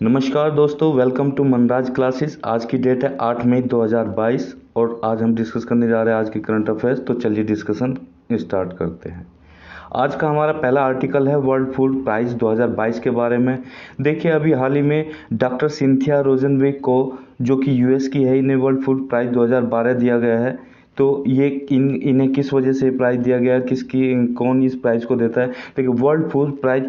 नमस्कार दोस्तों, welcome to Manraj classes. आज की डेट है 8 मई 2022 और आज हम डिस्कस करने जा रहे हैं आज की करंट अफेयर्स। तो चलिए डिस्कशन स्टार्ट करते हैं। आज का हमारा पहला आर्टिकल है वर्ल्ड फूड प्राइज़ 2022 के बारे में। देखिए, अभी हाल ही में डॉक्टर सिंथिया रोजनबेक को, जो कि यूएस की है, इन्हें वर्ल्ड फूड प्राइज़ 2012 दिया गया है। तो ये इन्हें किस वजह से प्राइज़ दिया गया है, कौन इस प्राइज़ को देता है? देखिए, वर्ल्ड फूड प्राइज़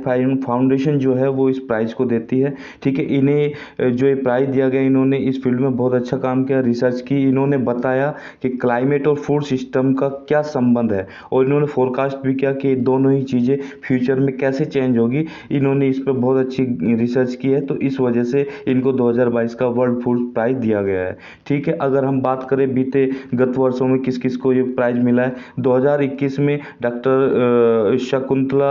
फाउंडेशन जो है वो इस प्राइज़ को देती है। ठीक है, इन्हें जो ये प्राइज़ दिया गया, इन्होंने इस फील्ड में बहुत अच्छा काम किया, रिसर्च की। इन्होंने बताया कि क्लाइमेट और फूड सिस्टम का क्या संबंध है, और इन्होंने फोरकास्ट भी किया कि दोनों ही चीज़ें फ्यूचर में कैसे चेंज होगी। इन्होंने इस पर बहुत अच्छी रिसर्च की है, तो इस वजह से इनको 2022 का वर्ल्ड फूड प्राइज़ दिया गया है। ठीक है, अगर हम बात करें बीते गत वर्षों में किस किस को ये प्राइज़ मिला है, 2021 में डॉक्टर शकुंतला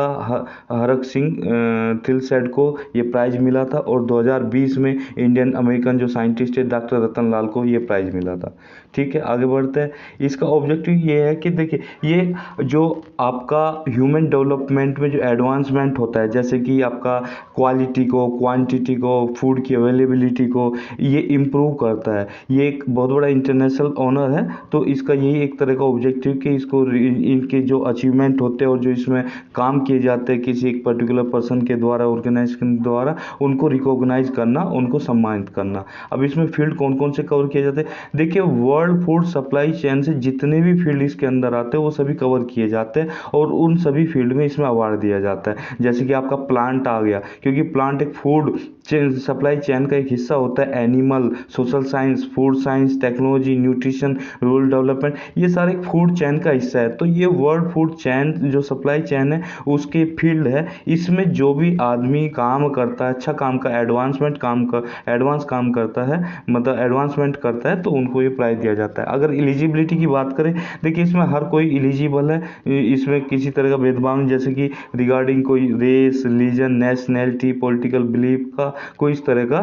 हरक सिंह थिलसैट को ये प्राइज़ मिला था, और 2020 में इंडियन अमेरिकन जो साइंटिस्ट है डॉक्टर रतन लाल को ये प्राइज़ मिला था। ठीक है, आगे बढ़ते हैं। इसका ऑब्जेक्टिव ये है कि देखिए, ये जो आपका ह्यूमन डेवलपमेंट में जो एडवांसमेंट होता है, जैसे कि आपका क्वालिटी को, क्वांटिटी को, फूड की अवेलेबिलिटी को ये इम्प्रूव करता है। ये एक बहुत बड़ा इंटरनेशनल ऑनर है, तो इसका यही एक तरह का ऑब्जेक्टिव कि इसको इनके जो अचीवमेंट होते हैं और जो इसमें काम किए जाते हैं किसी एक पर्टिकुलर पर्सन के द्वारा, ऑर्गेनाइजेशन के द्वारा, उनको रिकॉग्नाइज करना, उनको सम्मानित करना। अब इसमें फील्ड कौन कौन से कवर किए जाते हैं? देखिए, वर्ल्ड फूड सप्लाई चेन से जितने भी फील्ड इसके अंदर आते हैं वो सभी कवर किए जाते हैं, और उन सभी फील्ड में इसमें अवार्ड दिया जाता है। जैसे कि आपका प्लांट आ गया, क्योंकि प्लांट एक फूड सप्लाई चेन का एक हिस्सा होता है। Animal, social science, food science, technology, nutrition, rural development, ये सारे फूड चेन का हिस्सा है। तो ये वर्ल्ड फूड चेन जो सप्लाई चेन है उसके फील्ड है। इसमें जो भी आदमी काम करता है, अच्छा काम का, एडवांस काम करता है, मतलब एडवांसमेंट करता है, तो उनको ये प्राइज़ दिया जाता है। अगर एलिजिबिलिटी की बात करें, देखिए इसमें हर कोई एलिजिबल है, इसमें किसी तरह का भेदभाव नहीं, जैसे कि रिगार्डिंग कोई race, religion, nationality, political belief का कोई इस तरह का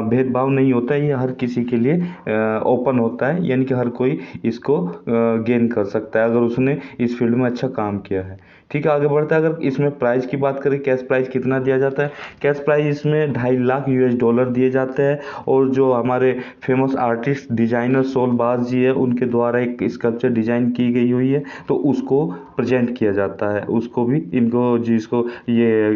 भेदभाव नहीं होता है। ये हर किसी के लिए ओपन होता है, यानी कि हर कोई इसको गेन कर सकता है अगर उसने इस फील्ड में अच्छा काम किया है। ठीक है, आगे बढ़ता है। अगर इसमें प्राइज़ की बात करें, कैश प्राइज़ कितना दिया जाता है? कैश प्राइज़ इसमें 2.5 लाख US डॉलर दिए जाते हैं, और जो हमारे फेमस आर्टिस्ट डिजाइनर सोल बाज जी है, उनके द्वारा एक स्कल्पचर डिजाइन की गई हुई है, तो उसको प्रेजेंट किया जाता है। उसको भी इनको जिसको ये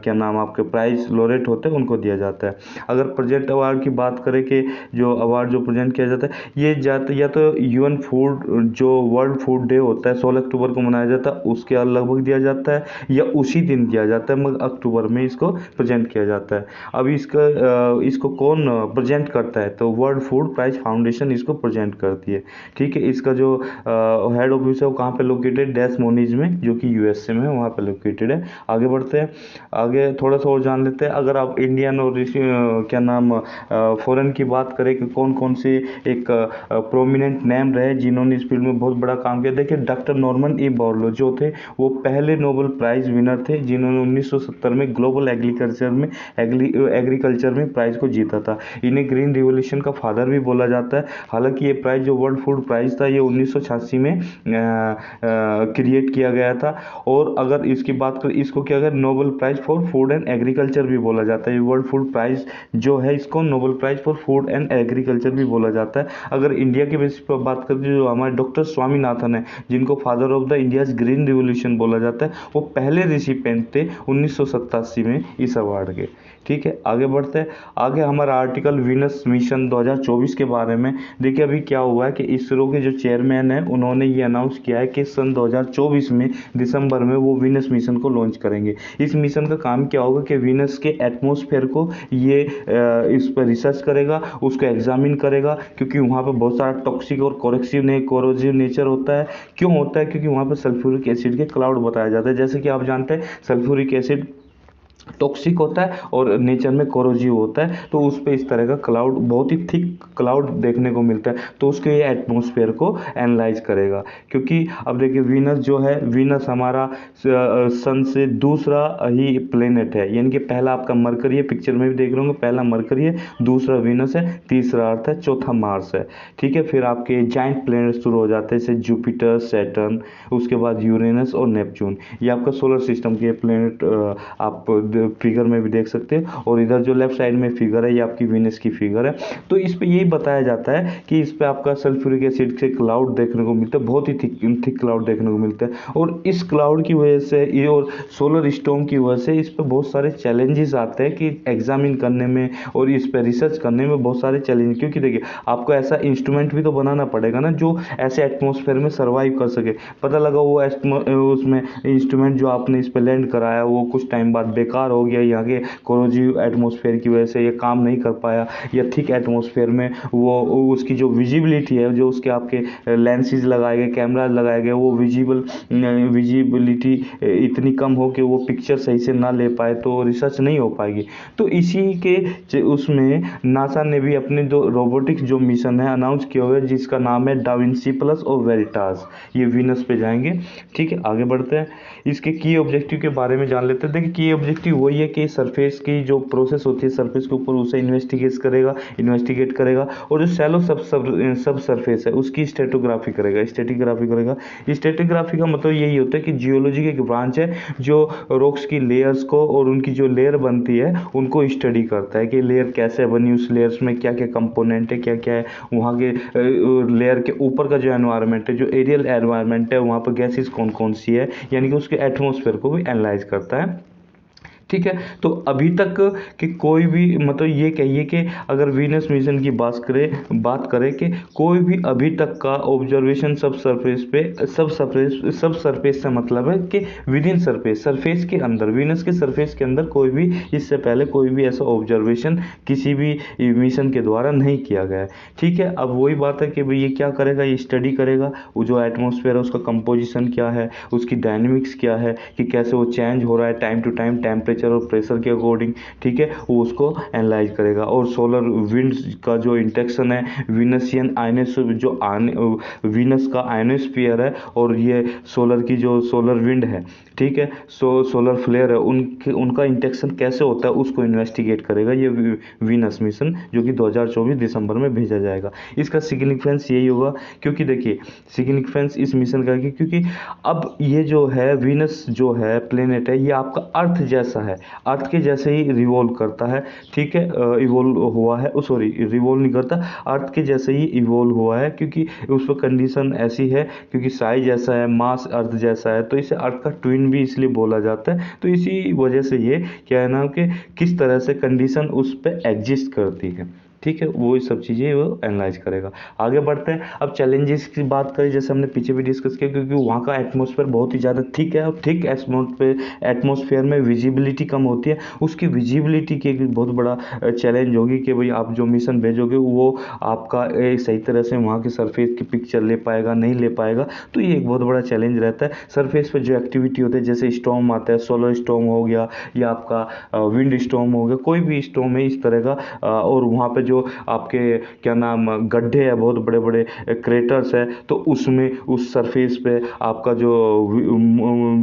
क्या नाम आपके प्राइज लोरेट होते हैं उनको दिया जाता है। अगर प्रेजेंट अवार्ड की बात करें कि जो अवार्ड जो प्रेजेंट किया जाता है, ये या तो यूएन फूड जो वर्ल्ड फूड डे होता है 16 अक्टूबर को मनाया जाता है, उसके लगभग दिया जाता है, या उसी दिन दिया जाता है, मगर अक्टूबर में इसको प्रेजेंट किया जाता है। अब इसको कौन प्रेजेंट करता है? तो वर्ल्ड फूड प्राइज फाउंडेशन इसको प्रेजेंट करती है। ठीक है, इसका जो हेड ऑफिस है वो कहाँ पे लोकेटेड? डेस मोनीज में, जो कि यूएसए में है, वहाँ पे लोकेटेड है। आगे बढ़ते हैं, आगे थोड़ा सा और जान लेते हैं। अगर आप इंडियन और क्या नाम फॉरेन की बात करें कि कौन कौन से एक प्रोमिनेंट नेम रहे जिन्होंने इस फील्ड में बहुत बड़ा काम किया, देखिए डॉक्टर नॉर्मन ई बोरलो जो थे, वो पहले नोबेल प्राइज़ विनर थे जिन्होंने 1970 में ग्लोबल एग्रीकल्चर में प्राइज़ को जीता था। इन्हें ग्रीन रिवोल्यूशन का फादर भी बोला जाता है। हालांकि ये प्राइज़ जो वर्ल्ड फूड प्राइज़ था, ये 1986 में क्रिएट किया गया था। और अगर इसकी बात करें, इसको क्या अगर Nobel prize for food and agriculture भी बोला जाता है। ये वर्ल्ड फूड प्राइज़ जो है, इसको Nobel prize for food and agriculture भी बोला जाता है। अगर इंडिया के बेसिस पर बात करें, जो हमारे डॉक्टर स्वामीनाथन है, जिनको father of the India's green revolution बोला जाता है, वो पहले रिसिपेंट थे 1987 में इस अवार्ड के। ठीक है, आगे बढ़ते हैं। आगे हमारा आर्टिकल वीनस मिशन 2024 के बारे में। देखिए, अभी क्या हुआ है कि इसरो के जो चेयरमैन है, उन्होंने ये अनाउंस किया है कि सन 2024 में दिसंबर में वो वीनस मिशन को लॉन्च करेंगे। इस मिशन का काम क्या होगा कि वीनस के एटमॉस्फेयर को ये इस पर रिसर्च करेगा, उसको एग्जामिन करेगा, क्योंकि वहाँ पर बहुत सारा टॉक्सिक और कोरोसिव नेचर होता है। क्यों होता है? क्योंकि वहाँ पर सल्फ्यूरिक एसिड के क्लाउड बताया जाता है। जैसे कि आप जानते हैं, सल्फ्यूरिक एसिड टॉक्सिक होता है और नेचर में कोरोजिव होता है, तो उस पर इस तरह का क्लाउड, बहुत ही थिक क्लाउड देखने को मिलता है, तो उसके ये एटमॉस्फेयर को एनालाइज करेगा। क्योंकि अब देखिए, वीनस जो है, वीनस हमारा सन से दूसरा ही प्लेनेट है, यानी कि पहला आपका मरकरी है, पिक्चर में भी देख रहे होंगे, पहला मरकरी है, दूसरा वीनस है, तीसरा अर्थ है, चौथा मार्स है। ठीक है, फिर आपके जाइंट प्लेनेट शुरू हो जाते हैं, जैसे जुपिटर, सैटर्न, उसके बाद यूरेनस और नेपच्यून। ये आपका सोलर सिस्टम के प्लेनेट आप फिगर में भी देख सकते हैं, और इधर जो लेफ्ट साइड में फिगर है ये आपकी वीनस की फिगर है। तो इस पे यही बताया जाता है कि इस पे आपका सल्फ्यूरिक एसिड के क्लाउड देखने को मिलता है, बहुत ही थिक क्लाउड देखने को मिलते हैं, और इस क्लाउड की वजह से ये और सोलर स्टॉर्म की वजह से इस पे बहुत सारे चैलेंजेस आते हैं कि एग्जामिन करने में और इस पे रिसर्च करने में बहुत सारे चैलेंज, क्योंकि देखिए आपको ऐसा इंस्ट्रूमेंट भी तो बनाना पड़ेगा ना जो ऐसे एटमॉस्फेयर में सर्वाइव कर सके। पता लगा वो उसमें इंस्ट्रूमेंट जो आपने इस पे लैंड कराया वो कुछ टाइम बाद बेकार हो गया, यहाँ के कोरोजिव एटमॉस्फेयर की वजह से ये काम नहीं कर पाया, या थिक एटमॉस्फेयर में वो उसकी जो विजिबिलिटी है, जो उसके आपके लेंसेज लगाए गए, कैमराज लगाए गए, वो विजिबिलिटी इतनी कम हो कि वो पिक्चर सही से ना ले पाए, तो रिसर्च नहीं हो पाएगी। तो इसी के उसमें नासा ने भी अपने जो रोबोटिक्स जो मिशन है अनाउंस किया हुआ है, जिसका नाम है डाविंसी प्लस और वेरिटास, ये वीनस पे जाएंगे। ठीक है, आगे बढ़ते हैं, इसके की ऑब्जेक्टिव के बारे में जान लेते हैं। देखिए की ऑब्जेक्टिव वही है कि सरफेस की जो प्रोसेस होती है सरफेस के ऊपर, उसे इन्वेस्टिगेट करेगा, और जो शैलो सब सरफेस है उसकी स्टेटोग्राफी करेगा। स्टेटोग्राफी का मतलब यही होता है कि जियोलॉजी की एक ब्रांच है जो रॉक्स की लेयर्स को और उनकी जो लेयर बनती है उनको स्टडी करता है कि लेयर कैसे बनी, उस लेयर्स में क्या क्या कंपोनेंट है, क्या क्या है, वहाँ के लेयर के ऊपर का जो एनवायरनमेंट है, जो एरियल एनवायरनमेंट है, वहाँ पर गैसेस कौन कौन सी है, यानी कि उसके एटमॉस्फेयर को भी एनालाइज करता है। ठीक है, तो अभी तक कि कोई भी मतलब ये कहिए कि अगर वीनस मिशन की बात करें कि कोई भी अभी तक का ऑब्जर्वेशन सब सरफेस से मतलब है कि विद इन सरफेस के अंदर, वीनस के सरफेस के अंदर कोई भी इससे पहले कोई भी ऐसा ऑब्जर्वेशन किसी भी मिशन के द्वारा नहीं किया गया है। ठीक है, अब वही बात है कि भाई ये क्या करेगा, ये स्टडी करेगा वो जो एटमॉस्फेयर है उसका कंपोजिशन क्या है, उसकी डायनेमिक्स क्या है, कि कैसे वो चेंज हो रहा है टाइम टू टाइम, टेम्परेचर और प्रेशर के अकॉर्डिंग। ठीक है, वो उसको एनालाइज करेगा। और सोलर विंड्स का जो इंटेक्शन है, वीनसियन आयनस जो वीनस का आयनोस्फीयर है, और ये सोलर की जो सोलर विंड है, ठीक है, सोलर फ्लेयर है, उनका इंटेक्शन कैसे होता है उसको इन्वेस्टिगेट करेगा ये वीनस मिशन, जो कि 2024 दिसंबर में भेजा जाएगा। इसका सिग्निफिकेंस यही होगा, क्योंकि देखिए सिग्निफिकेंस इस मिशन का, क्योंकि अब ये जो है वीनस जो है प्लेनेट है, ये आपका अर्थ जैसा है, अर्थ के जैसे ही रिवॉल्व करता है। ठीक है, इवोल्व हुआ है, सॉरी रिवॉल्व नहीं करता, अर्थ के जैसे ही इवोल्व हुआ है, क्योंकि उस पर कंडीशन ऐसी है, क्योंकि साइज ऐसा है, मास अर्थ जैसा है, तो इसे अर्थ का ट्विन भी इसलिए बोला जाता है। तो इसी वजह से ये क्या है ना कि किस तरह से कंडीशन उस पर एग्जिस्ट करती है। ठीक है, वो सब चीज़ें वो एनालाइज करेगा। आगे बढ़ते हैं, अब चैलेंजेस की बात करें, जैसे हमने पीछे भी डिस्कस किया, क्योंकि वहाँ का एटमॉस्फेयर बहुत ही ज़्यादा थिक है, और थिक एटमॉस्फेयर में विजिबिलिटी कम होती है। उसकी विजिबिलिटी की एक बहुत बड़ा चैलेंज होगी कि भाई आप जो मिशन भेजोगे वो आपका सही तरह से वहाँ के सरफेस की पिक्चर ले पाएगा, नहीं ले पाएगा, तो ये एक बहुत बड़ा चैलेंज रहता है। सरफेस पर जो एक्टिविटी होती है, जैसे स्टॉर्म आता है, सोलर स्टॉर्म हो गया, या आपका विंड स्टॉर्म हो गया, कोई भी स्टॉर्म है इस तरह का, और वहाँ पे जो आपके क्या नाम गड्ढे है, बहुत बड़े बड़े क्रेटर्स है, तो उसमें उस सरफेस पे आपका जो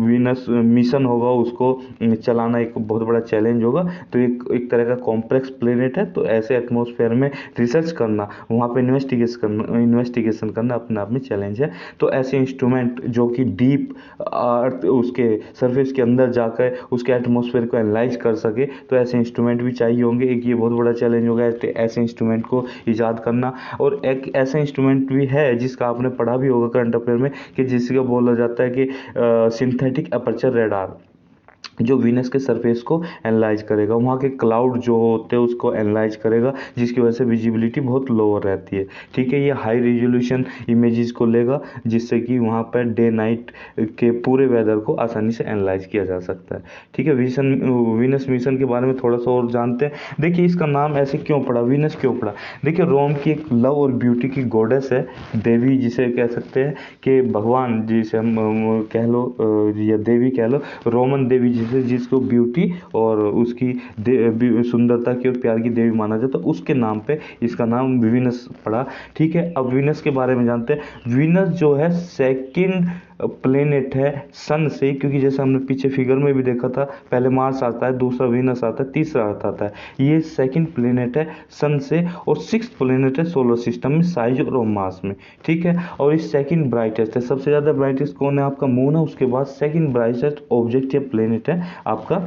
वीनस मिशन होगा उसको चलाना एक बहुत बड़ा चैलेंज होगा। तो एक तरह का कॉम्प्लेक्स प्लेनेट है, तो ऐसे एटमॉस्फेयर में रिसर्च करना, वहाँ पे इन्वेस्टिगेशन करना अपने आप में चैलेंज है। तो ऐसे इंस्ट्रूमेंट जो कि डीप अर्थ उसके सरफेस के अंदर जाकर उसके एटमॉस्फेयर को एनालाइज कर सके, तो ऐसे इंस्ट्रूमेंट भी चाहिए होंगे। एक ये बहुत बड़ा चैलेंज होगा ऐसे इंस्ट्रूमेंट को ईजाद करना। और एक ऐसा इंस्ट्रूमेंट भी है जिसका आपने पढ़ा भी होगा करंट अफेयर में, कि जिसका बोला जाता है कि सिंथेटिक अपर्चर रेडार, जो वीनस के सरफेस को एनालाइज करेगा, वहाँ के क्लाउड जो होते हैं उसको एनालाइज करेगा, जिसकी वजह से विजिबिलिटी बहुत लोअर रहती है। ठीक है, ये हाई रेजोल्यूशन इमेजेस को लेगा, जिससे कि वहाँ पर डे नाइट के पूरे वेदर को आसानी से एनालाइज किया जा सकता है। ठीक है, वीनस मिशन के बारे में थोड़ा सा और जानते हैं। देखिए इसका नाम ऐसे क्यों पड़ा, वीनस क्यों पड़ा। देखिए रोम की एक लव और ब्यूटी की गॉडेस है, देवी जिसे कह सकते हैं, कि भगवान जिसे हम कह लो या देवी कह लो, रोमन देवी जिसको ब्यूटी और उसकी सुंदरता की और प्यार की देवी माना जाता है, उसके नाम पे इसका नाम वीनस पड़ा। ठीक है, अब वीनस के बारे में जानते हैं। वीनस जो है सेकंड प्लेनेट है सन से, क्योंकि जैसे हमने पीछे फिगर में भी देखा था, पहले मार्स आता है, दूसरा वीनस आता है, तीसरा अर्थ आता है। ये सेकंड प्लेनेट है सन से, और सिक्स्थ प्लेनेट है सोलर सिस्टम में साइज और मास में, ठीक है। और इस सेकंड ब्राइटेस्ट है, सबसे ज़्यादा ब्राइटेस्ट कौन है? आपका मून है। उसके बाद सेकंड ब्राइटेस्ट ऑब्जेक्ट या प्लेनेट है आपका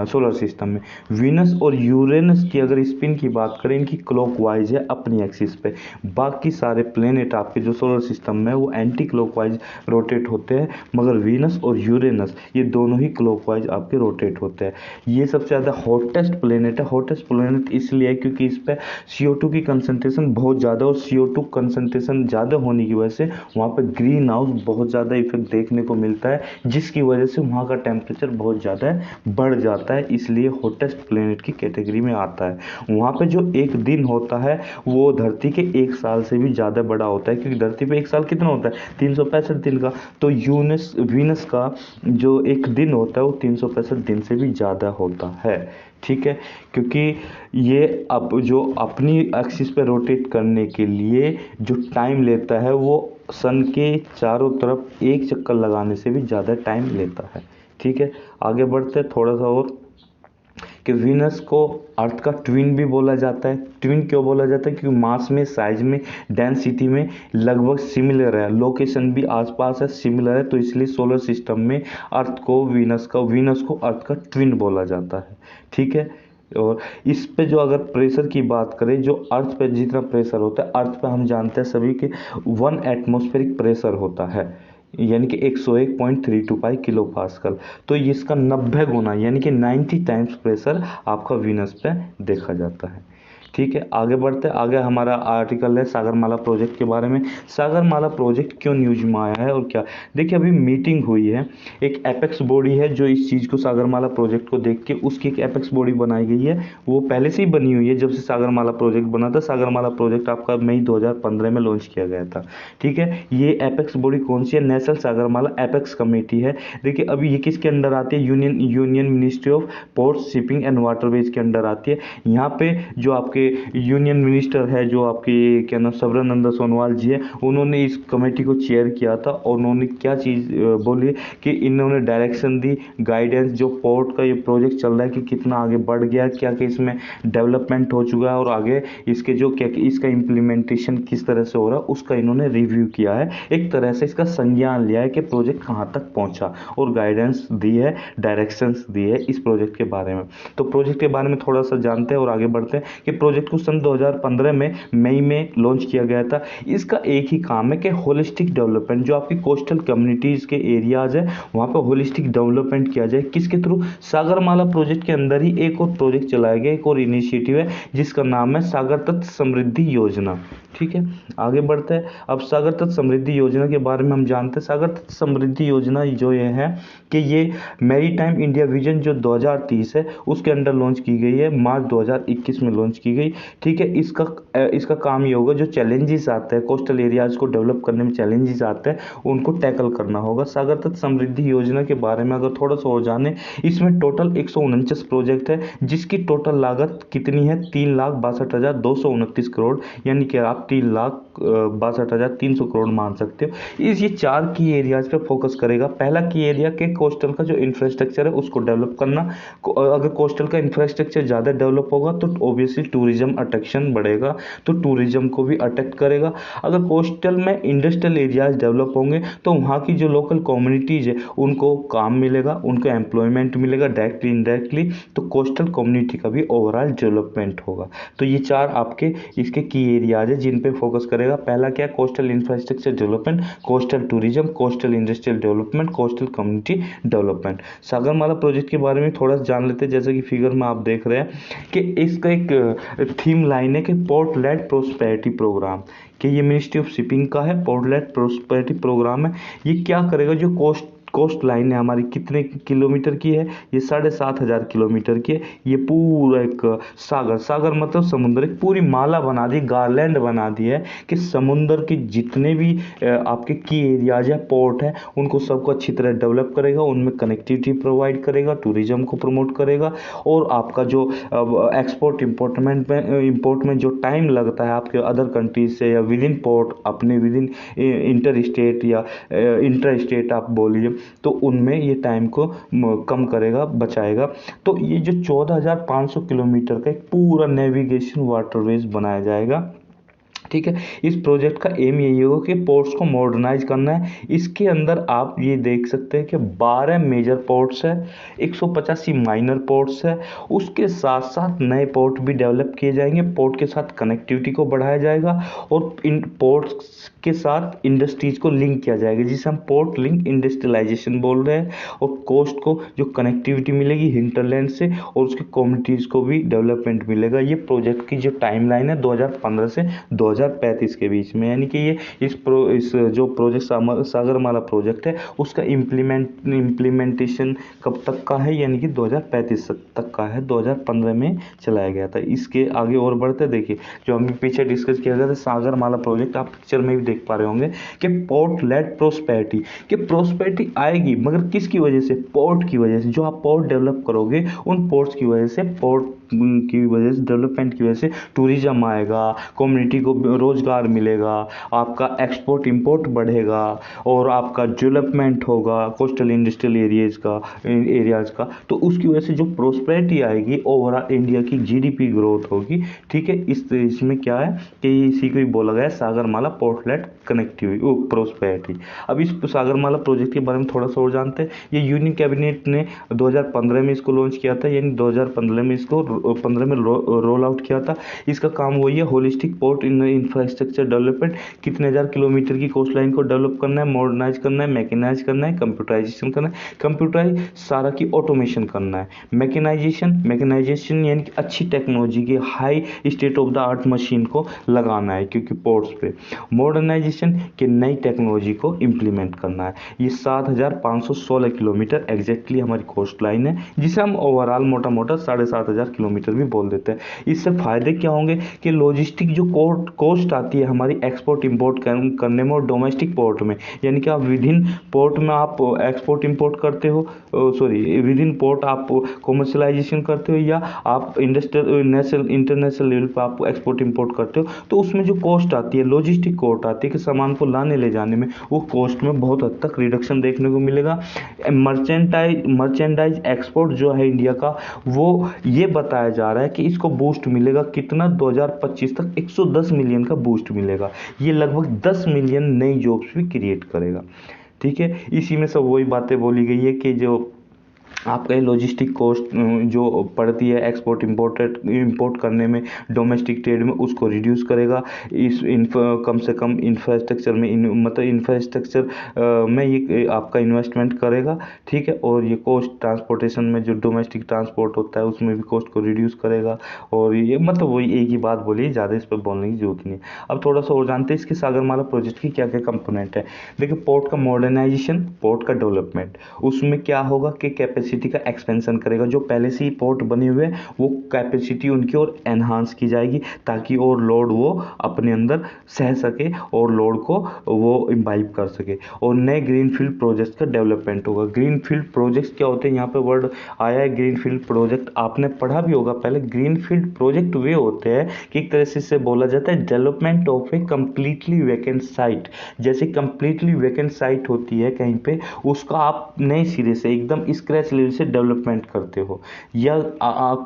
सोलर सिस्टम में। वीनस और यूरेनस की अगर स्पिन की बात करें, इनकी क्लॉकवाइज है अपनी एक्सिस पे। बाकी सारे प्लेनेट आपके जो सोलर सिस्टम में वो एंटी क्लॉकवाइज रोटेट होते हैं, मगर वीनस और यूरेनस ये दोनों ही क्लॉकवाइज आपके रोटेट होते हैं। ये सबसे ज़्यादा हॉटेस्ट प्लेनेट है। हॉटेस्ट प्लेनेट इसलिए है क्योंकि इस पर CO2 की कंसंट्रेशन बहुत ज़्यादा, और CO2 कंसंट्रेशन ज़्यादा होने की वजह से वहाँ पर ग्रीन हाउस बहुत ज़्यादा इफेक्ट देखने को मिलता है, जिसकी वजह से वहाँ का टेम्परेचर बहुत ज़्यादा बढ़ जाता है, इसलिए हॉटेस्ट प्लेनेट की कैटेगरी में आता है। वहाँ पे जो एक दिन होता है वो धरती के एक साल से भी ज़्यादा बड़ा होता है, क्योंकि धरती पे एक साल कितना होता है? 365 दिन का। तो वीनस का जो एक दिन होता है वो 365 दिन से भी ज़्यादा होता है, ठीक है। क्योंकि ये अब जो अपनी एक्सिस पे रोटेट करने के लिए जो टाइम लेता है वो सन के चारों तरफ एक चक्कर लगाने से भी ज़्यादा टाइम लेता है, ठीक है। आगे बढ़ते हैं थोड़ा सा और, कि वीनस को अर्थ का ट्विन भी बोला जाता है। ट्विन क्यों बोला जाता है? क्योंकि मास में, साइज में, डेंसिटी में लगभग सिमिलर है, लोकेशन भी आसपास है, सिमिलर है, तो इसलिए सोलर सिस्टम में अर्थ को वीनस को अर्थ का ट्विन बोला जाता है, ठीक है। और इस पे जो अगर प्रेशर की बात करें, जो अर्थ पे जितना प्रेशर होता है, अर्थ पे हम जानते हैं सभी के 1 एटमॉस्फेरिक प्रेशर होता है, यानी कि 101.325 किलो पास्कल। तो इसका 90 गुना यानी कि 90 टाइम्स प्रेशर आपका वीनस पे देखा जाता है, ठीक है। आगे बढ़ते हैं। आगे हमारा आर्टिकल है सागरमाला प्रोजेक्ट के बारे में। सागरमाला प्रोजेक्ट क्यों न्यूज में आया है और क्या? देखिए, अभी मीटिंग हुई है, एक एपेक्स बॉडी है जो इस चीज़ को, सागरमाला प्रोजेक्ट को देख के उसकी एक एपेक्स बॉडी बनाई गई है। वो पहले से ही बनी हुई है, जब से सागरमाला प्रोजेक्ट बना था। सागरमाला प्रोजेक्ट आपका मई 2015 में लॉन्च किया गया था, ठीक है। ये एपेक्स बॉडी कौन सी है? नेशनल सागरमाला एपेक्स कमेटी है। देखिए, अभी ये किसके अंडर आती है? Union ministry of ports, shipping and waterways के अंडर आती है। यहाँ पे जो आपके यूनियन मिनिस्टर है, जो आपके क्या नाम, सर्बानंद सोनोवाल जी है, उन्होंने इस कमेटी को चेयर किया था, और उन्होंने क्या चीज़ बोली कि इन्होंने डायरेक्शन दी, गाइडेंस, जो पोर्ट का ये प्रोजेक्ट चल रहा है कि कितना आगे बढ़ गया, क्या क्या इसमें डेवलपमेंट हो चुका है, और आगे इसके जो क्या इसका इम्प्लीमेंटेशन किस तरह से हो रहा है, उसका इन्होंने रिव्यू किया है। एक तरह से इसका संज्ञान लिया है कि प्रोजेक्ट कहाँ तक पहुँचा, और गाइडेंस दी है, डायरेक्शंस दी है इस प्रोजेक्ट के बारे में। तो प्रोजेक्ट के बारे में थोड़ा सा जानते हैं और आगे बढ़ते हैं कि प्रोजेक्ट को सन 2015 में मई में लॉन्च किया गया था। इसका एक ही काम है कि होलिस्टिक डेवलपमेंट, जो आपकी कोस्टल कम्युनिटीज़ के एरियाज़ है वहाँ पे होलिस्टिक डेवलपमेंट किया जाए। किसके थ्रू? सागरमाला प्रोजेक्ट के अंदर ही एक और प्रोजेक्ट चलाया गया, एक और इनिशिएटिव है जिसका नाम है सागर तट समृद्धि योजना, ठीक है। आगे बढ़ते हैं। अब सागर तट समृद्धि योजना के बारे में हम जानते हैं। सागर तट समृद्धि योजना जो ये है कि ये मैरीटाइम इंडिया विजन जो 2030 है उसके अंडर लॉन्च की गई है, मार्च 2021 में लॉन्च की गई, ठीक है। इसका काम ये होगा, जो चैलेंजेस आते हैं कोस्टल एरियाज को डेवलप करने में, चैलेंजेस आते हैं उनको टैकल करना होगा। सागर तट समृद्धि योजना के बारे में अगर थोड़ा सा और जाने, इसमें टोटल 149 प्रोजेक्ट है, जिसकी टोटल लागत कितनी है? 3,62,229 करोड़, यानी कि आप 3,62,300 करोड़ मान सकते हो। ये 4 की एरियाज पे फोकस करेगा। पहला की एरिया के कोस्टल का जो इंफ्रास्ट्रक्चर है उसको डेवलप करना। अगर कोस्टल का इंफ्रास्ट्रक्चर ज़्यादा डेवलप होगा तो ऑब्वियसली टूरिज्म अट्रैक्शन बढ़ेगा, तो टूरिज्म को भी अट्रैक्ट करेगा। अगर कोस्टल में इंडस्ट्रियल एरियाज डेवलप होंगे तो वहाँ की जो लोकल कम्युनिटीज़ है उनको काम मिलेगा, उनको एम्प्लॉयमेंट मिलेगा डायरेक्टली इनडायरेक्टली, तो कोस्टल कम्युनिटी का भी ओवरऑल डेवलपमेंट होगा। तो ये 4 आपके इसके की एरियाज है जिन पे फोकस करेगा। पहला क्या? Coastal infrastructure development, coastal tourism, coastal industrial development, coastal community development. Sagarmala project के बारे में थोड़ा सा जान लेते हैं। जैसे कि फिगर में आप देख रहे हैं कि इसका एक थीम लाइन है कि पोर्ट लेड प्रोस्पेरिटी प्रोग्राम, कि ये मिनिस्ट्री ऑफ शिपिंग का है, पोर्ट लेड प्रोस्पेरिटी प्रोग्राम है। ये क्या करेगा? जो कोस्ट लाइन है हमारी कितने किलोमीटर की है, ये 7,500 किलोमीटर की है। ये पूरा एक सागर मतलब समुद्र, एक पूरी माला बना दी, गारलैंड बना दी है कि समुद्र के जितने भी आपके की एरियाज है, पोर्ट है, उनको सबको अच्छी तरह डेवलप करेगा, उनमें कनेक्टिविटी प्रोवाइड करेगा, टूरिज्म को प्रमोट करेगा। और आपका जो एक्सपोर्ट इंपोर्ट में जो टाइम लगता है आपके अदर कंट्रीज से या विद इन पोर्ट, अपने विद इन इंटर स्टेट या इंटर स्टेट आप बोलिए, तो उनमें ये टाइम को कम करेगा, बचाएगा। तो ये जो 14,500 किलोमीटर का एक पूरा नेविगेशन वाटरवेज बनाया जाएगा, ठीक है। इस प्रोजेक्ट का एम यही होगा कि पोर्ट्स को मॉडर्नाइज करना है। इसके अंदर आप ये देख सकते हैं कि 12 मेजर पोर्ट्स है, 185 माइनर पोर्ट्स है, उसके साथ साथ नए पोर्ट भी डेवलप किए जाएंगे। पोर्ट के साथ कनेक्टिविटी को बढ़ाया जाएगा और इन पोर्ट्स के साथ इंडस्ट्रीज को लिंक किया जाएगा, जिसे हम पोर्ट लिंक इंडस्ट्रियलाइजेशन बोल रहे हैं। और कोस्ट को जो कनेक्टिविटी मिलेगी हिंटरलैंड से, और उसके कम्युनिटीज़ को भी डेवलपमेंट मिलेगा। ये प्रोजेक्ट की जो टाइमलाइन है 2015 से 2035 के बीच में, यानी कि ये इस जो प्रोजेक्ट सागरमाला प्रोजेक्ट है उसका इम्प्लीमेंटेशन कब तक का है, यानी कि 2035 तक का है। 2015 में चलाया गया था। इसके आगे और बढ़ते देखिए, जो हमने पीछे डिस्कस किया गया था सागरमाला प्रोजेक्ट, आप पिक्चर में भी देख पा रहे होंगे कि पोर्ट लेड प्रोस्पेरिटी, कि प्रोस्पेरिटी आएगी मगर किसकी वजह से? पोर्ट की वजह से। जो आप पोर्ट डेवलप करोगे उन पोर्ट्स की वजह से, पोर्ट की वजह से, डेवलपमेंट की वजह से टूरिज्म आएगा, कम्युनिटी को रोजगार मिलेगा, आपका एक्सपोर्ट इंपोर्ट बढ़ेगा और आपका डेवलपमेंट होगा कोस्टल इंडस्ट्रियल एरियाज का। तो उसकी वजह से जो प्रोस्पेरिटी आएगी, ओवरऑल इंडिया की जीडीपी ग्रोथ होगी, ठीक है। इसमें क्या है कि इसी को ही बोला गया है Sagarmala port led connectivity prosperity. अब इस सागरमाला प्रोजेक्ट के बारे में थोड़ा सा और जानते हैं। ये यूनियन कैबिनेट ने 2015 में इसको लॉन्च किया था, यानी 2015 में इसको 15 में रोल आउट किया था। इसका काम वही है, होलिस्टिक पोर्ट इंफ्रास्ट्रक्चर डेवलपमेंट। कितने हजार किलोमीटर की कोस्ट लाइन को डेवलप करना है, मॉडर्नाइज करना है, मैकेनाइज करना है, कंप्यूटराइजेशन करना है। कंप्यूटराइज सारा की ऑटोमेशन करना है। मैकेनाइजेशन यानी कि अच्छी टेक्नोलॉजी की high state of the art machine को लगाना है क्योंकि पोर्ट्स पे। मॉडर्नाइजेशन की नई टेक्नोलॉजी को इम्प्लीमेंट करना है। ये 7,516 किलोमीटर एग्जैक्टली हमारी कोस्ट लाइन है, जिसे हम ओवरऑल मोटा मोटा 7,500 किलोमीटर भी बोल देते हैं। इससे फायदे क्या होंगे कि लॉजिस्टिक जो कोस्ट आती है हमारी एक्सपोर्ट इंपोर्ट करने में और डोमेस्टिक पोर्ट में, यानी कि आप विद इन पोर्ट में आप एक्सपोर्ट इंपोर्ट करते हो, विद इन पोर्ट आप कॉमर्शलाइजेशन करते हो, या आप इंडस्ट्रियल इंटरनेशनल लेवल पर आप एक्सपोर्ट इंपोर्ट करते हो, तो उसमें जो कॉस्ट आती है, लॉजिस्टिक कॉस्ट आती है कि सामान को लाने ले जाने में, वो कॉस्ट में बहुत हद तक रिडक्शन देखने को मिलेगा। मर्चेंडाइज एक्सपोर्ट जो है इंडिया का, वो ये बताया जा रहा है कि इसको बूस्ट मिलेगा कितना, 2025 तक 110 मिलियन का बूस्ट मिलेगा। ये लगभग 10 मिलियन नई जॉब्स भी क्रिएट करेगा, ठीक है। इसी में सब वही बातें बोली गई है कि जो आपका लॉजिस्टिक कॉस्ट जो पड़ती है एक्सपोर्ट इंपोर्ट करने में, डोमेस्टिक ट्रेड में, उसको रिड्यूस करेगा। कम से कम इंफ्रास्ट्रक्चर में मतलब इंफ्रास्ट्रक्चर में ये आपका इन्वेस्टमेंट करेगा, ठीक है। और ये कॉस्ट ट्रांसपोर्टेशन में जो डोमेस्टिक ट्रांसपोर्ट होता है उसमें भी कॉस्ट को रिड्यूस करेगा। और ये मतलब वही एक ही बात बोली, ज़्यादा इस पर बोलने की जरूरत नहीं है। अब थोड़ा सा और जानते हैं इसके सागरमाला प्रोजेक्ट की क्या क्या कंपोनेंट है। देखिए, पोर्ट का मॉडर्नाइजेशन, पोर्ट का डेवलपमेंट, उसमें क्या होगा कि कैपेसिटी का एक्सपेंशन करेगा। जो पहले से ही पोर्ट बने हुए हैं वो कैपेसिटी उनकी और एनहांस की जाएगी ताकि और लोड वो अपने अंदर सह सके और लोड को वो इम्बाइब कर सके। और नए ग्रीनफील्ड प्रोजेक्ट का डेवलपमेंट होगा। ग्रीनफील्ड प्रोजेक्ट क्या होते हैं, यहाँ पे वर्ड आया है ग्रीनफील्ड प्रोजेक्ट, आपने पढ़ा भी होगा पहले। ग्रीनफील्ड प्रोजेक्ट वे होते हैं कि एक तरह से इसे बोला जाता है development of A completely vacant site. जैसे कंप्लीटली वैकेंट साइट होती है कहीं पे, उसका आप नए सिरे से एकदम स्क्रैच से डेवलपमेंट करते हो। या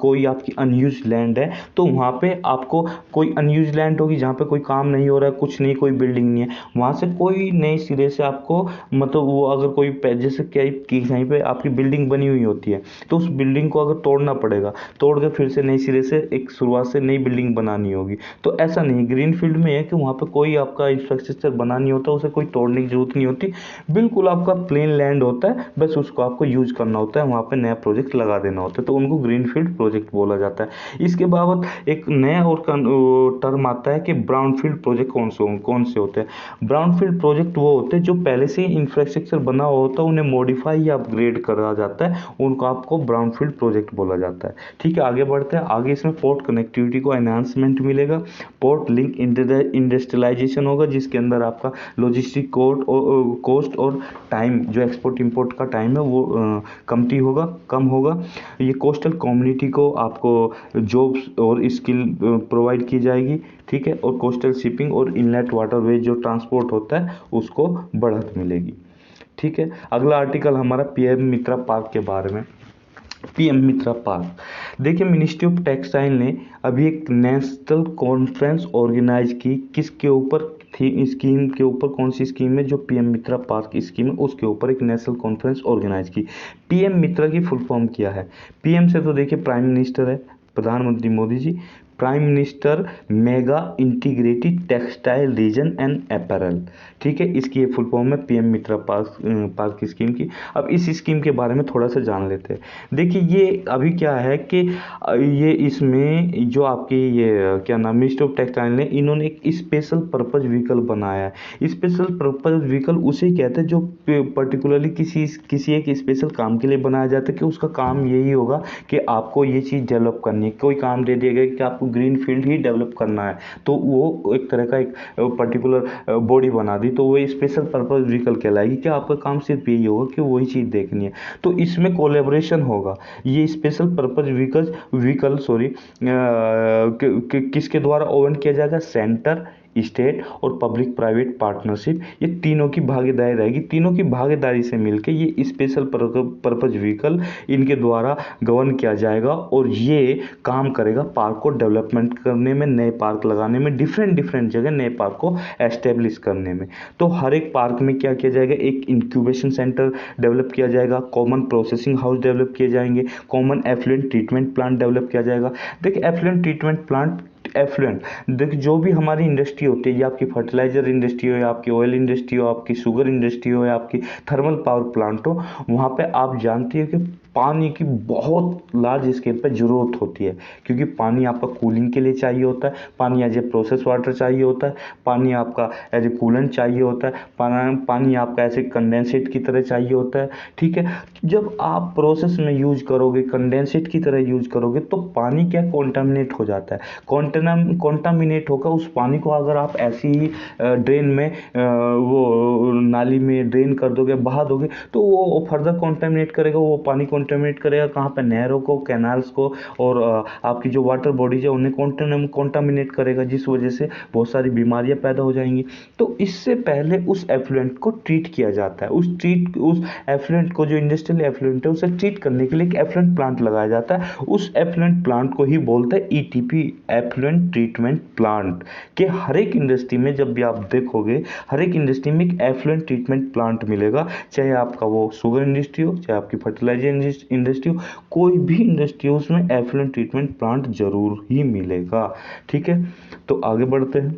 कोई आपकी अनयूज लैंड है तो वहाँ पे आपको कोई अनयूज लैंड होगी जहाँ पे कोई काम नहीं हो रहा है, कुछ नहीं, कोई बिल्डिंग नहीं है, वहाँ से कोई नए सिरे से आपको मतलब वो अगर कोई जैसे कहीं पे आपकी बिल्डिंग बनी हुई होती है तो उस बिल्डिंग को अगर तोड़ना पड़ेगा, तोड़ के फिर से नए सिरे से एक शुरुआत से नई बिल्डिंग बनानी होगी। तो ऐसा नहीं, ग्रीन फील्ड में है कि वहाँ पे कोई आपका इंफ्रास्ट्रक्चर बना नहीं होता, उसे कोई तोड़ने की जरूरत नहीं होती, बिल्कुल आपका प्लेन लैंड होता है, बस उसको आपको यूज करना होता है। है वहाँ पे नया प्रोजेक्ट लगा देना होता है, तो उनको ग्रीनफील्ड प्रोजेक्ट बोला जाता है। इसके बाद एक नया और टर्म आता है कि ब्राउनफील्ड प्रोजेक्ट कौन से होते हैं। ब्राउनफील्ड प्रोजेक्ट वो होते हैं जो पहले से ही इंफ्रास्ट्रक्चर बना हुआ होता है, उन्हें मॉडिफाई या अपग्रेड करा जाता है, उनको आपको ब्राउनफील्ड प्रोजेक्ट बोला जाता है। ठीक है, आगे बढ़ते हैं। आगे इसमें पोर्ट कनेक्टिविटी को एनहांसमेंट मिलेगा, पोर्ट लिंक इंडस्ट्रियलाइजेशन होगा, जिसके अंदर आपका लॉजिस्टिक कॉस्ट और टाइम, जो एक्सपोर्ट इंपोर्ट का टाइम है वो कम होगा। ये कोस्टल कम्युनिटी को आपको जॉब्स और स्किल प्रोवाइड की जाएगी। ठीक है, और कोस्टल शिपिंग और इनलेट वाटरवेज जो ट्रांसपोर्ट होता है उसको बढ़त मिलेगी। ठीक है, अगला आर्टिकल हमारा पीएम मित्रा पार्क के बारे में। पीएम मित्रा पार्क, देखिए मिनिस्ट्री ऑफ टेक्सटाइल ने अभी एक नेशनल कॉन्फ्रेंस ऑर्गेनाइज की, किसके ऊपर थी, स्कीम के ऊपर। कौन सी स्कीम है? जो पीएम मित्रा पार्क स्कीम है उसके ऊपर एक नेशनल कॉन्फ्रेंस ऑर्गेनाइज की। पीएम मित्रा की फुल फॉर्म क्या है? पीएम से तो देखिए प्राइम मिनिस्टर है, प्रधानमंत्री Modi ji. Prime minister mega integrated textile region and apparel. ठीक है, इसकी ये फुल फॉर्म है पीएम मित्रा पार्क स्कीम की। अब इस स्कीम के बारे में थोड़ा सा जान लेते हैं। देखिए ये अभी क्या है कि ये इसमें जो आपकी ये क्या नाम, मिनिस्ट्री ऑफ टेक्सटाइल ने इन्होंने एक स्पेशल पर्पज व्हीकल बनाया है। स्पेशल पर्पज व्हीकल उसे कहते हैं जो पर्टिकुलरली किसी एक स्पेशल काम के लिए बनाया जाता है, कि उसका काम यही होगा कि आपको ये चीज़ डेवलप करनी है। कोई काम दे दिया गया कि आपको ग्रीन फील्ड ही डेवलप करना है, तो वो एक तरह का एक पर्टिकुलर बॉडी बना दी, तो वो स्पेशल पर्पज व्हीकल कहलाएगी कि आपका काम सिर्फ यही होगा कि वही चीज़ देखनी है। तो इसमें कोलेबोरेशन होगा। ये स्पेशल पर्पज व्हीकल किसके द्वारा ओवन किया जाएगा? सेंटर, स्टेट और पब्लिक प्राइवेट पार्टनरशिप, ये तीनों की भागीदारी रहेगी। तीनों की भागीदारी से मिलकर ये स्पेशल पर्पज व्हीकल इनके द्वारा गवर्न किया जाएगा, और ये काम करेगा पार्क को डेवलपमेंट करने में, नए पार्क लगाने में, डिफरेंट जगह नए पार्क को एस्टेब्लिश करने में। तो हर एक पार्क में क्या किया जाएगा? एक इंक्यूबेशन सेंटर डेवलप किया जाएगा, कॉमन प्रोसेसिंग हाउस डेवलप किए जाएंगे, common effluent treatment plant develop किया जाएगा। देखिए एफ्लुएंट ट्रीटमेंट प्लांट, देखिए जो भी हमारी इंडस्ट्री होती है, या आपकी फर्टिलाइजर इंडस्ट्री हो, या आपकी ऑयल इंडस्ट्री हो, आपकी शुगर इंडस्ट्री हो, या आपकी थर्मल पावर प्लांट हो, वहाँ पे आप जानती है कि पानी की बहुत लार्ज स्केल पर ज़रूरत होती है, क्योंकि पानी आपका कूलिंग के लिए चाहिए होता है, पानी एज ए प्रोसेस वाटर चाहिए होता है, पानी आपका एज ए कूलेंट चाहिए होता है, पानी आपका ऐसे कंडेंसेट की तरह चाहिए होता है। ठीक है, जब आप प्रोसेस में यूज करोगे, कंडेंसेट की तरह यूज करोगे, तो पानी क्या कॉन्टामिनेट हो जाता है। कॉन्टामिनेट होगा उस पानी को अगर आप ऐसे ही ड्रेन में वो नाली में ड्रेन कर दोगे, बहा दोगे, तो वो फर्दर कॉन्टामिनेट करेगा। वो पानी कॉन्टामिनेट करेगा कहाँ पे? नहरों को, कैनाल्स को, और आपकी जो वाटर बॉडीज है उन्हें कॉन्टामिनेट करेगा, जिस वजह से बहुत सारी बीमारियां पैदा हो जाएंगी। तो इससे पहले उस एफ्लुएंट को ट्रीट किया जाता है। उस एफ्लुएंट को, जो इंडस्ट्रियल एफ्लुएंट है, उसे ट्रीट करने के लिए एक एफ्लुएंट प्लांट लगाया जाता है। उस एफ्लुएंट प्लांट को ही बोलते हैं ईटीपी, एफ्लुएंट ट्रीटमेंट प्लांट। के हर एक इंडस्ट्री में जब भी आप देखोगे, हर एक इंडस्ट्री में एक एफ्लुएंट ट्रीटमेंट प्लांट मिलेगा, चाहे आपका वो शुगर इंडस्ट्री हो, चाहे आपकी फर्टिलाइजर इंडस्ट्री हो, कोई भी इंडस्ट्री हो, उसमें एफ्लुएंट ट्रीटमेंट प्लांट जरूर ही मिलेगा। ठीक है, तो आगे बढ़ते हैं।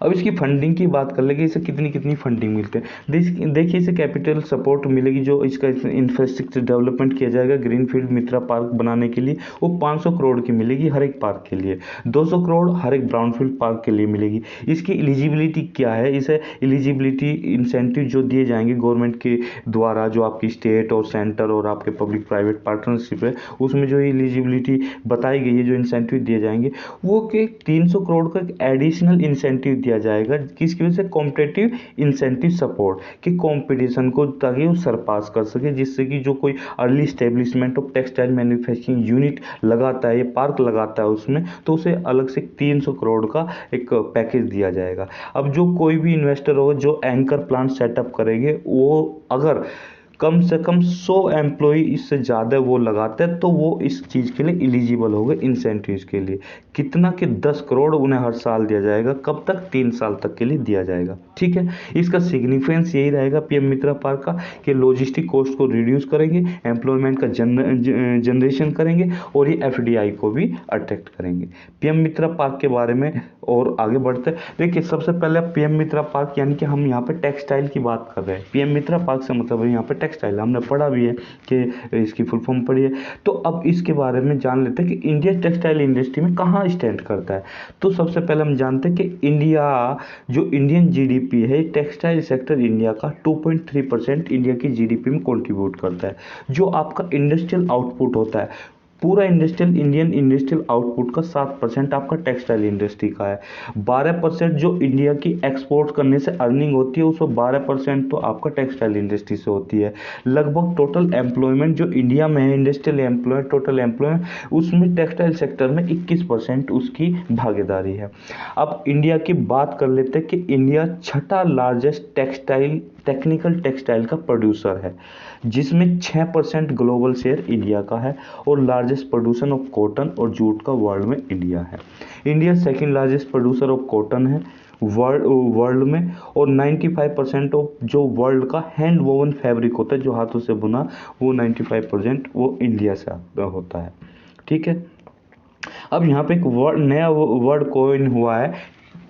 अब इसकी फंडिंग की बात कर लेंगे, इसे कितनी फंडिंग मिलते हैं। देखिए इसे कैपिटल सपोर्ट मिलेगी, जो इसका इंफ्रास्ट्रक्चर डेवलपमेंट किया जाएगा ग्रीनफील्ड मित्रा पार्क बनाने के लिए, वो 500 करोड़ की मिलेगी हर एक पार्क के लिए, 200 करोड़ हर एक ब्राउनफील्ड पार्क के लिए मिलेगी। इसकी एलिजिबिलिटी क्या है? इसे एलिजिबिलिटी इंसेंटिव जो दिए जाएंगे गवर्नमेंट के द्वारा, जो आपकी स्टेट और सेंटर और आपके पब्लिक प्राइवेट पार्टनरशिप है, उसमें जो एलिजिबिलिटी बताई गई है, जो इंसेंटिव दिए जाएंगे, वो कि 300 करोड़ का एक एडिशनल इंसेंटिव दिया जाएगा। किसकी वजह से? कॉम्पिटिटिव इंसेंटिव सपोर्ट, कि कंपटीशन को ताकि वो सरपास कर सके, जिससे कि जो कोई early establishment of textile manufacturing unit लगाता है, ये पार्क लगाता है उसमें, तो उसे अलग से 300 करोड़ का एक पैकेज दिया जाएगा। अब जो कोई भी इन्वेस्टर होगा जो एंकर प्लांट सेटअप करेंगे, वो अगर कम से कम 100 एम्प्लॉई इससे ज़्यादा वो लगाते हैं, तो वो इस चीज़ के लिए एलिजिबल हो गए इंसेंटिव्स के लिए। कितना कि 10 करोड़ उन्हें हर साल दिया जाएगा। कब तक? 3 साल तक के लिए दिया जाएगा। ठीक है, इसका सिग्निफिकेंस यही रहेगा पीएम मित्रा पार्क का, कि लॉजिस्टिक कॉस्ट को रिड्यूस करेंगे, एम्प्लॉयमेंट का जनरेशन करेंगे, और ये एफडीआई को भी अट्रैक्ट करेंगे। पीएम मित्रा पार्क के बारे में और आगे बढ़ते हैं। देखिए सबसे पहले पीएम मित्रा पार्क, यानी कि हम यहाँ पे टेक्सटाइल की बात कर रहे हैं। पीएम मित्रा पार्क से मतलब है यहाँ पे टेक्सटाइल, हमने पढ़ा भी है कि इसकी फुल फॉर्म पढ़ी है। तो अब इसके बारे में जान लेते हैं कि इंडिया टेक्सटाइल इंडस्ट्री में कहाँ स्टैंड करता है। तो सबसे पहले हम जानते हैं कि इंडिया, जो इंडियन जीडीपी है, टेक्सटाइल सेक्टर इंडिया का 2.3% इंडिया की जीडीपी में कंट्रीब्यूट करता है। जो आपका इंडस्ट्रियल आउटपुट होता है, पूरा इंडियन इंडस्ट्रियल आउटपुट का 7% आपका टेक्सटाइल इंडस्ट्री का है। 12% जो इंडिया की एक्सपोर्ट करने से अर्निंग होती है, उसमें 12% तो आपका टेक्सटाइल इंडस्ट्री से होती है। लगभग टोटल एम्प्लॉयमेंट जो इंडिया में है, इंडस्ट्रियल एम्प्लॉयमेंट, टोटल एम्प्लॉयमेंट, उसमें टेक्सटाइल सेक्टर में 21% उसकी भागीदारी है। अब इंडिया की बात कर लेते हैं कि इंडिया छठा लार्जेस्ट टेक्निकल टेक्सटाइल का प्रोड्यूसर है, जिसमें 6% ग्लोबल शेयर इंडिया का है। और लार्जेस्ट प्रोड्यूसर ऑफ कॉटन और जूट का वर्ल्ड में इंडिया है। India second largest producer of cotton है वर्ल्ड में। और 95% ऑफ जो वर्ल्ड का हैंड वोवन फैब्रिक होता है, जो हाथों से बुना, वो 95% वो इंडिया से होता है। ठीक है। अब यहाँ पे एक नया वर्ड कॉइन हुआ है,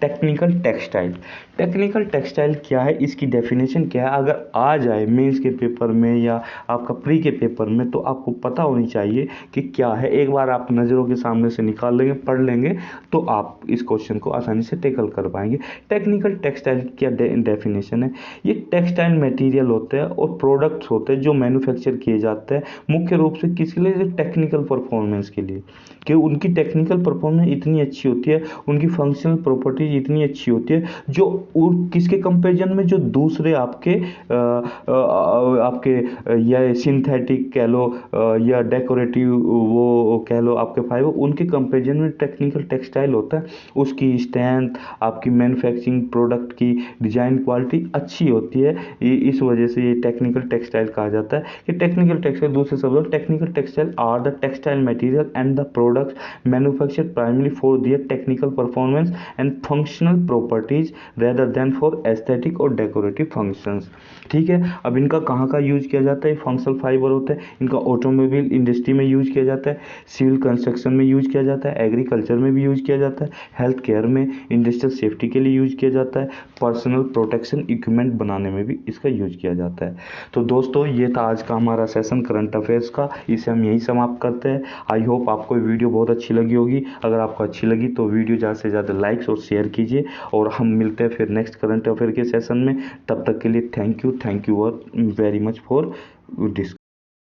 टेक्निकल टेक्सटाइल। टेक्निकल टेक्सटाइल क्या है, इसकी डेफिनेशन क्या है, अगर आ जाए मेंस के पेपर में या आपका प्री के पेपर में, तो आपको पता होनी चाहिए कि क्या है। एक बार आप नज़रों के सामने से निकाल लेंगे, पढ़ लेंगे, तो आप इस क्वेश्चन को आसानी से टैकल कर पाएंगे। टेक्निकल टेक्सटाइल क्या डेफिनेशन है, ये टेक्सटाइल मटेरियल होते हैं और प्रोडक्ट्स होते हैं जो मैन्युफैक्चर किए जाते हैं, मुख्य रूप से किसके लिए, टेक्निकल परफॉर्मेंस के लिए, कि उनकी टेक्निकल परफॉर्मेंस इतनी अच्छी होती है, उनकी फंक्शनल प्रॉपर्टीज इतनी अच्छी होती है, जो किसके कंपैरिजन में, जो दूसरे आपके या सिंथेटिक कह लो या डेकोरेटिव वो कह लो आपके फाइबर, उनके कंपैरिजन में टेक्निकल टेक्सटाइल होता है। उसकी स्ट्रेंथ, आपकी मैन्युफैक्चरिंग प्रोडक्ट की डिजाइन क्वालिटी अच्छी होती है। इस वजह से ये टेक्निकल टेक्सटाइल कहा जाता है। कि टेक्निकल टेक्सटाइल, दूसरे शब्दों, technical textile are the textile material and the products manufactured primary for their technical performance and functional properties rather than for aesthetic और डेकोरेटिव फंक्शंस। ठीक है। अब इनका कहाँ का यूज किया जाता है, फंक्शनल फाइबर होते हैं, इनका ऑटोमोबाइल इंडस्ट्री में यूज किया जाता है, सिविल कंस्ट्रक्शन में यूज किया जाता है, एग्रीकल्चर में भी यूज किया जाता है, हेल्थ केयर में, इंडस्ट्रियल सेफ्टी के लिए यूज किया जाता है, पर्सनल प्रोटेक्शन इक्विपमेंट बनाने में भी इसका यूज किया जाता है। तो दोस्तों ये था आज का हमारा सेशन करंट अफेयर्स का, इसे हम यही समाप्त करते हैं। आई होप आपको वीडियो बहुत अच्छी लगी होगी। अगर आपको अच्छी लगी तो वीडियो ज़्यादा से ज़्यादा लाइक्स और शेयर कीजिए, और हम मिलते हैं फिर नेक्स्ट करंट अफेयर के सेशन में। तब तक के लिए thank you very much for discussion.